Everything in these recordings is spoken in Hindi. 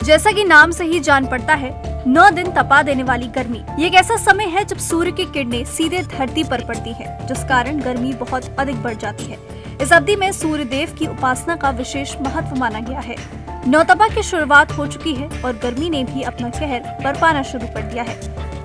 जैसा कि नाम से ही जान पड़ता है, 9 दिन तपा देने वाली गर्मी ये एक ऐसा समय है जब सूर्य की किरणें सीधे धरती पर पड़ती है, जिस कारण गर्मी बहुत अधिक बढ़ जाती है। इस अवधि में सूर्य देव की उपासना का विशेष महत्व माना गया है। नौतपा की शुरुआत हो चुकी है और गर्मी ने भी अपना कहर बरपाना शुरू कर दिया है।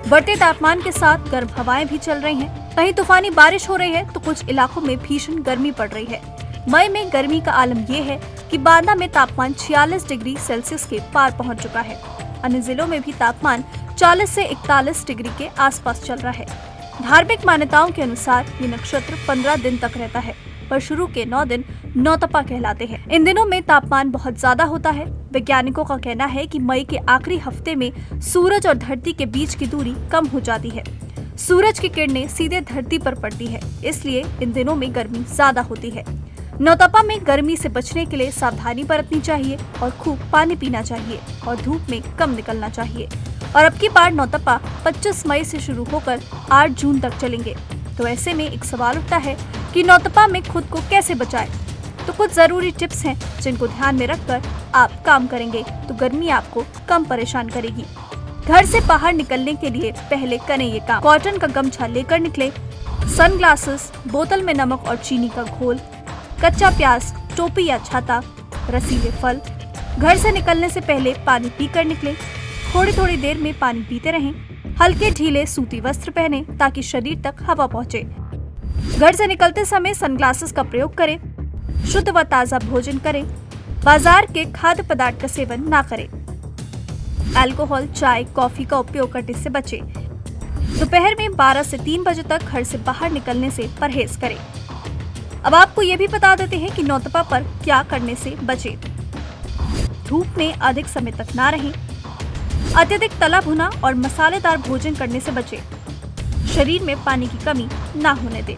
बढ़ते तापमान के साथ गर्म हवाएं भी चल रही हैं। कहीं तूफानी बारिश हो रही है तो कुछ इलाकों में भीषण गर्मी पड़ रही है। मई में गर्मी का आलम ये है कि बांदा में तापमान 46 डिग्री सेल्सियस के पार पहुंच चुका है। अन्य जिलों में भी तापमान 40 से 41 डिग्री के आसपास चल रहा है। धार्मिक मान्यताओं के अनुसार ये नक्षत्र 15 दिन तक रहता है, पर शुरू के 9 दिन नौतपा कहलाते हैं। इन दिनों में तापमान बहुत ज्यादा होता है। वैज्ञानिकों का कहना है कि मई के आखिरी हफ्ते में सूरज और धरती के बीच की दूरी कम हो जाती है। सूरज की किरणें सीधे धरती पर पड़ती है, इसलिए इन दिनों में गर्मी ज्यादा होती है। नौतपा में गर्मी से बचने के लिए सावधानी बरतनी चाहिए और खूब पानी पीना चाहिए और धूप में कम निकलना चाहिए। और अब की बार नौतपा 25 मई से शुरू होकर 8 जून तक चलेंगे। तो ऐसे में एक सवाल उठता है कि नौतपा में खुद को कैसे बचाएं? तो कुछ जरूरी टिप्स हैं जिनको ध्यान में रखकर आप काम करेंगे तो गर्मी आपको कम परेशान करेगी। घर से बाहर निकलने के लिए पहले करें ये काम। कॉटन का गमछा लेकर निकले, सनग्लासेस, बोतल में नमक और चीनी का घोल, कच्चा प्याज, टोपी या छाता, रसीले फल। घर से निकलने से पहले पानी पीकर निकले। थोड़ी थोड़ी देर में पानी पीते रहें। हल्के ढीले सूती वस्त्र पहने ताकि शरीर तक हवा पहुंचे। घर से निकलते समय सनग्लासेस का प्रयोग करें। शुद्ध व ताज़ा भोजन करें। बाजार के खाद्य पदार्थ का सेवन ना करें। अल्कोहल, चाय, कॉफी का उपयोग करने से बचें। दोपहर में 12 से 3 बजे तक घर से बाहर निकलने से परहेज करें। अब आपको ये भी बता देते हैं कि नौतपा पर क्या करने से बचें। धूप में अधिक समय तक ना रहें। अत्यधिक तला भुना और मसालेदार भोजन करने से बचें। शरीर में पानी की कमी ना होने दें।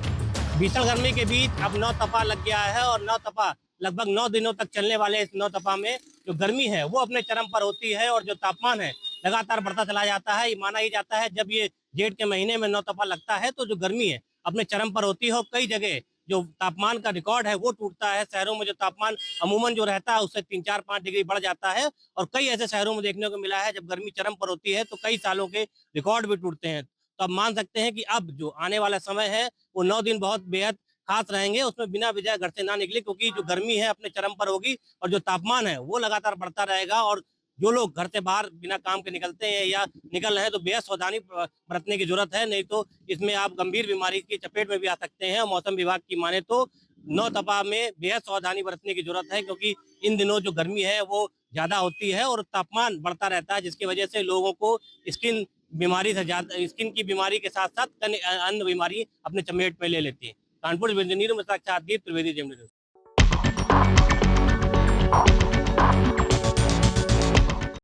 भीषण गर्मी के बीच अब नौतपा लग गया है और नौतपा लगभग 9 दिनों तक चलने वाले इस नौतपा में जो गर्मी है वो अपने चरम पर होती है और जो तापमान है लगातार बढ़ता चला जाता है। ये माना ही जाता है जब ये जेठ के महीने में नौतपा लगता है तो जो गर्मी है अपने चरम पर होती है और कई जगह जो तापमान का रिकॉर्ड है वो टूटता है। शहरों में जो तापमान अमूमन जो रहता है उससे 3-4-5 डिग्री बढ़ जाता है और कई ऐसे शहरों में देखने को मिला है जब गर्मी चरम पर होती है तो कई सालों के रिकॉर्ड भी टूटते हैं। तो अब मान सकते हैं कि अब जो आने वाला समय है वो 9 दिन बहुत बेहद खास रहेंगे। उसमें बिना वजह घर से ना निकले क्योंकि जो गर्मी है अपने चरम पर होगी और जो तापमान है वो लगातार बढ़ता रहेगा। और जो लोग घर से बाहर बिना काम के निकलते हैं या निकल रहे हैं तो बेहद सावधानी बरतने की जरूरत है, नहीं तो इसमें आप गंभीर बीमारी की चपेट में भी आ सकते हैं। मौसम विभाग की माने तो नौतपा में बेहद सावधानी बरतने की जरूरत है क्योंकि इन दिनों जो गर्मी है वो ज्यादा होती है और तापमान बढ़ता रहता है, जिसकी वजह से लोगों को स्किन बीमारी से ज्यादा, स्किन की बीमारी के साथ साथ अन्य बीमारी अपने चपेट में ले लेती है। कानपुर से नीरू में साक्षात दीप त्रिवेदी, जेएमडी न्यूज़।